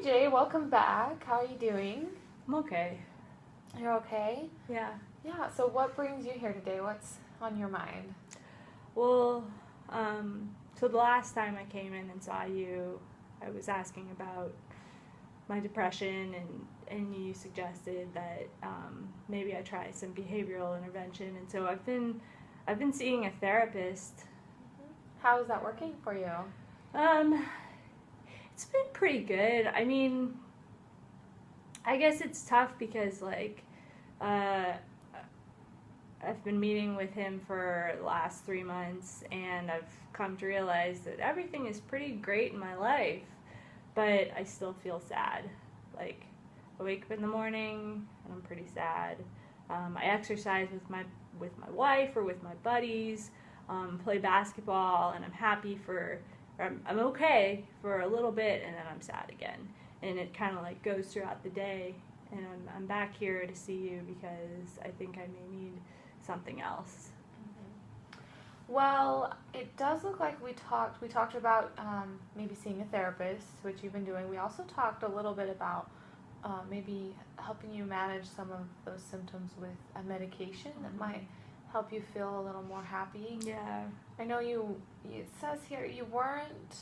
Jay, welcome back. How are you doing? I'm okay. You're okay? Yeah. Yeah, so what brings you here today? What's on your mind? Well, so the last time I came in and saw you, I was asking about my depression, and you suggested that maybe I try some behavioral intervention, and so I've been seeing a therapist. How is that working for you? Um, it's been pretty good. I mean, I guess it's tough because uh, I've been meeting with him for the last 3 months, and I've come to realize that everything is pretty great in my life, but I still feel sad. Like, I wake up in the morning and I'm pretty sad. I exercise with my wife or with my buddies, play basketball, and I'm happy I'm okay for a little bit, and then I'm sad again. And it kind of like goes throughout the day, and I'm back here to see you because I think I may need something else. Well, it does look like we talked about maybe seeing a therapist, which you've been doing. We also talked a little bit about maybe helping you manage some of those symptoms with a medication that might help you feel a little more happy. Yeah. I know it says here you weren't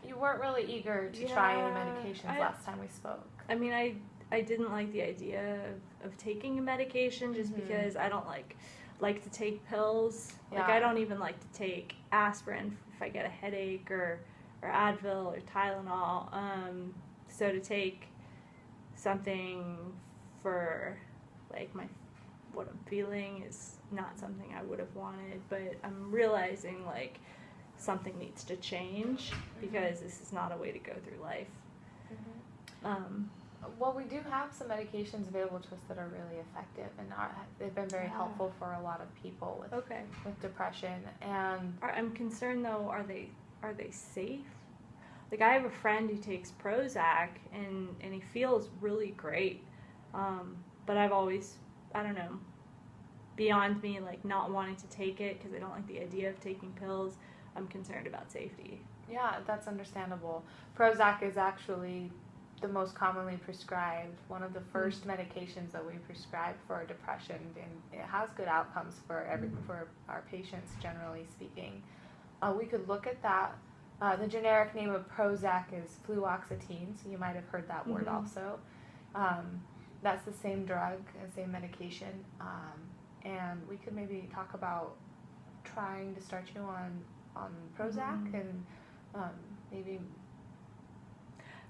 really eager to try any medications last time we spoke. I mean, I didn't like the idea of taking a medication just because I don't like to take pills. Yeah. Like, I don't even like to take aspirin if I get a headache or Advil or Tylenol. So to take something for like what I'm feeling is not something I would have wanted, but I'm realizing like something needs to change because this is not a way to go through life. Well, we do have some medications available to us that are really effective, and they've been very helpful for a lot of people with depression. And I'm concerned though, are they safe? Like, I have a friend who takes Prozac, and he feels really great, but I've always, I don't know, beyond me like not wanting to take it because I don't like the idea of taking pills, I'm concerned about safety. Yeah, that's understandable. Prozac is actually the most commonly prescribed, one of the first medications that we prescribe for depression, and it has good outcomes for for our patients, generally speaking. We could look at that. The generic name of Prozac is Fluoxetine, so you might have heard that word also. That's the same drug, same medication, and we could maybe talk about trying to start you on Prozac and maybe.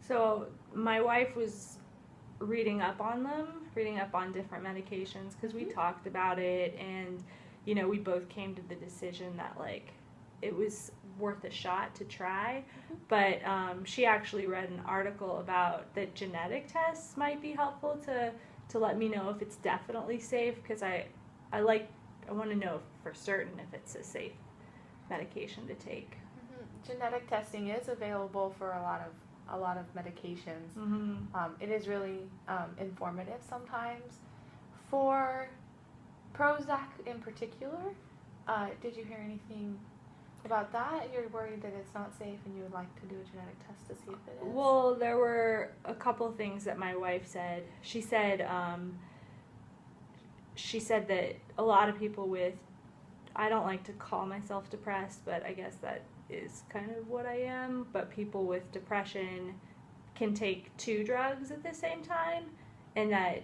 So my wife was reading up on different medications because we talked about it, and we both came to the decision that like it was worth a shot to try. But she actually read an article about that genetic tests might be helpful to let me know if it's definitely safe, because I want to know for certain if it's a safe medication to take. Genetic testing is available for a lot of medications. It is really informative sometimes. For Prozac in particular, did you hear anything about that? You're worried that it's not safe and you would like to do a genetic test to see if it is? Well, there were a couple things that my wife said. She said that a lot of people with, I don't like to call myself depressed, but I guess that is kind of what I am, but people with depression can take 2 drugs at the same time, and that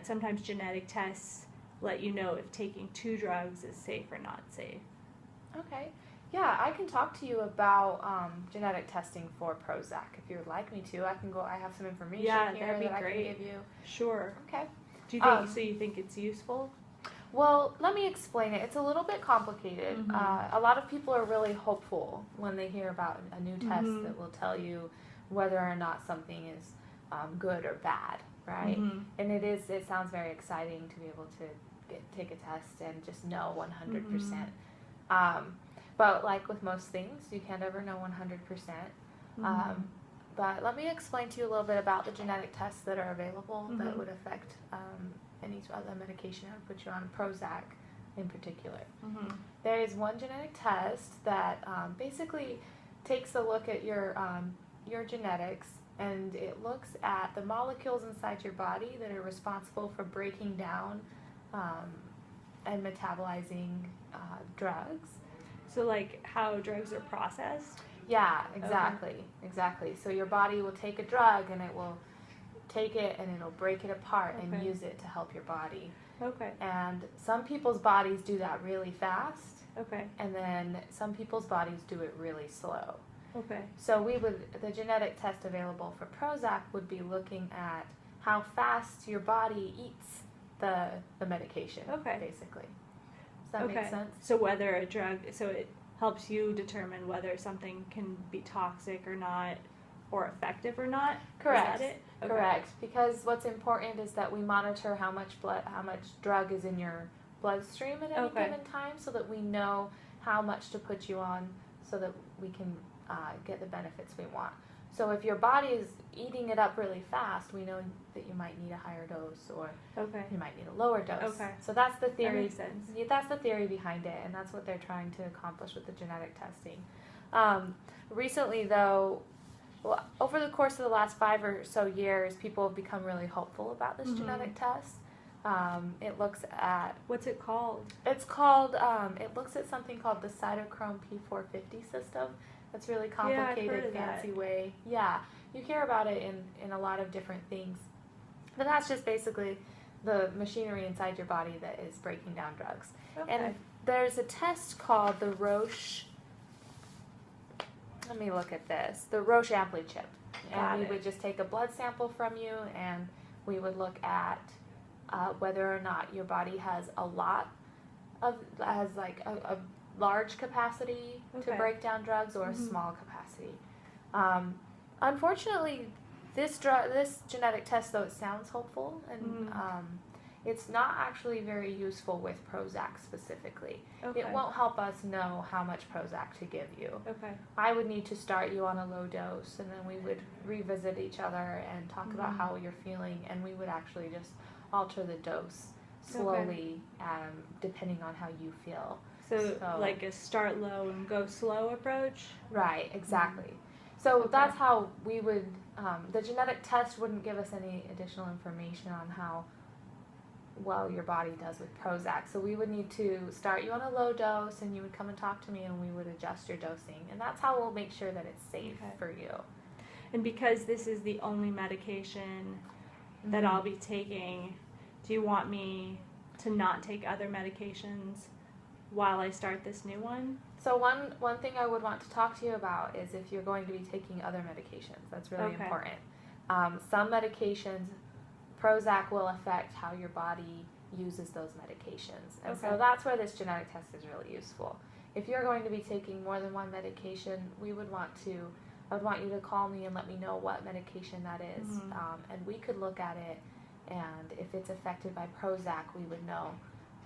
sometimes genetic tests let you know if taking 2 drugs is safe or not safe. Okay. Yeah, I can talk to you about genetic testing for Prozac if you would like me to. I have some information here that I can give you. Sure. Okay. Do you think so? You think it's useful? Well, let me explain it. It's a little bit complicated. A lot of people are really hopeful when they hear about a new test that will tell you whether or not something is good or bad, right? And it sounds very exciting to be able to take a test and just know 100%. But like with most things, you can't ever know 100%. But let me explain to you a little bit about the genetic tests that are available that would affect any other medication I would put you on, Prozac in particular. There is one genetic test that basically takes a look at your genetics and it looks at the molecules inside your body that are responsible for breaking down and metabolizing drugs. So like how drugs are processed? Yeah, exactly. So your body will take a drug and it will take it and it'll break it apart and use it to help your body. Okay. And some people's bodies do that really fast. Okay. And then some people's bodies do it really slow. Okay. So the genetic test available for Prozac would be looking at how fast your body eats the medication, basically. Does that make sense? So whether a drug, so it helps you determine whether something can be toxic or not, or effective or not? Correct. Is that it? Okay. Correct. Because what's important is that we monitor how much drug is in your bloodstream at any given time, so that we know how much to put you on, so that we can get the benefits we want. So if your body is eating it up really fast, we know that you might need a higher dose, or you might need a lower dose. Okay. So that's the theory. That makes sense. That's the theory behind it, and that's what they're trying to accomplish with the genetic testing. Recently, though, over the course of the last 5 or so years, people have become really hopeful about this genetic test. It looks at... What's it called? It's called, it looks at something called the cytochrome P450 system. That's really complicated, fancy way. Yeah, you hear about it in a lot of different things. But that's just basically the machinery inside your body that is breaking down drugs. Okay. And there's a test called the Roche... Let me look at this. The Roche Ampli chip. And we would just take a blood sample from you, and we would look at whether or not your body has a large capacity to break down drugs, or a small capacity. Unfortunately, this genetic test, though it sounds hopeful, and it's not actually very useful with Prozac specifically. It won't help us know how much Prozac to give you. I would need to start you on a low dose, and then we would revisit each other and talk about how you're feeling, and we would actually just alter the dose slowly, depending on how you feel. So like a start low and go slow approach? Right, exactly. So that's how we would, the genetic test wouldn't give us any additional information on how well your body does with Prozac. So we would need to start you on a low dose, and you would come and talk to me, and we would adjust your dosing. And that's how we'll make sure that it's safe for you. And because this is the only medication that I'll be taking, do you want me to not take other medications while I start this new one? So one thing I would want to talk to you about is if you're going to be taking other medications. That's really important. Some medications, Prozac will affect how your body uses those medications. And so that's where this genetic test is really useful. If you're going to be taking more than one medication, I would want you to call me and let me know what medication that is. And we could look at it, and if it's affected by Prozac, we would know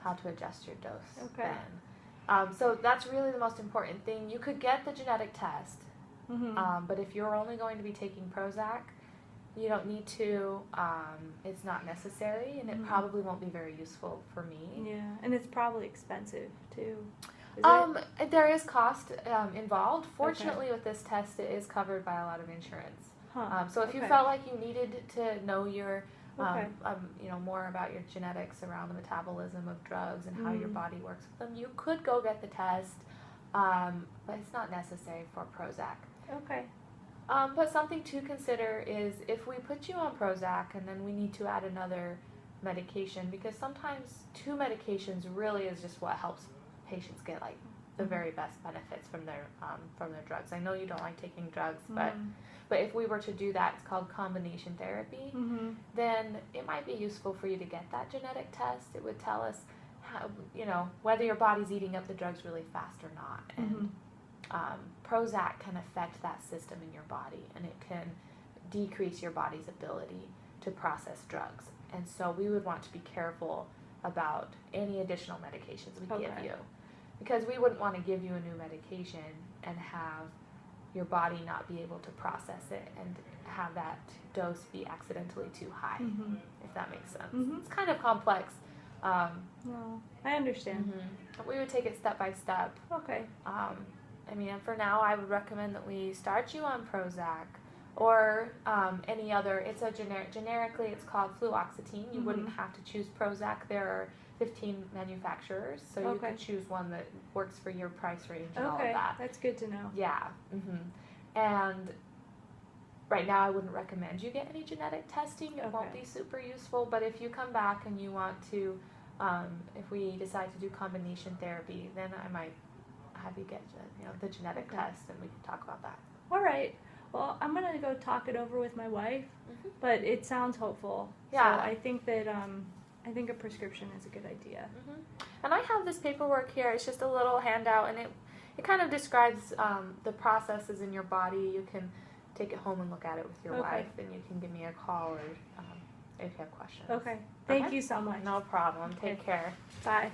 how to adjust your dose then. So that's really the most important thing. You could get the genetic test, but if you're only going to be taking Prozac, you don't need to. It's not necessary, and it probably won't be very useful for me. Yeah, and it's probably expensive too. There is cost involved. Fortunately, with this test, it is covered by a lot of insurance. So if you felt like you needed to know your more about your genetics around the metabolism of drugs and how your body works with them, you could go get the test, but it's not necessary for Prozac. But something to consider is if we put you on Prozac and then we need to add another medication, because sometimes 2 medications really is just what helps patients get like the very best benefits from their drugs. I know you don't like taking drugs, but if we were to do that, it's called combination therapy, then it might be useful for you to get that genetic test. It would tell us how, whether your body's eating up the drugs really fast or not. And Prozac can affect that system in your body, and it can decrease your body's ability to process drugs. And so we would want to be careful about any additional medications we give you, because we wouldn't want to give you a new medication and have your body not be able to process it and have that dose be accidentally too high, if that makes sense. It's kind of complex. No, I understand. We would take it step by step. For now, I would recommend that we start you on Prozac or any other. It's a generically it's called fluoxetine. You wouldn't have to choose Prozac. There are 15 manufacturers, so you could choose one that works for your price range and all of that. That's good to know. Yeah. And right now I wouldn't recommend you get any genetic testing. It won't be super useful, but if you come back and you want to, if we decide to do combination therapy, then I might have you get the genetic test, and we can talk about that. All right. Well, I'm going to go talk it over with my wife, but it sounds hopeful. Yeah. So I think that I think a prescription is a good idea. And I have this paperwork here. It's just a little handout, and it kind of describes the processes in your body. You can take it home and look at it with your wife, and you can give me a call or if you have questions. Okay. Thank you so much. No problem. Take care. Bye.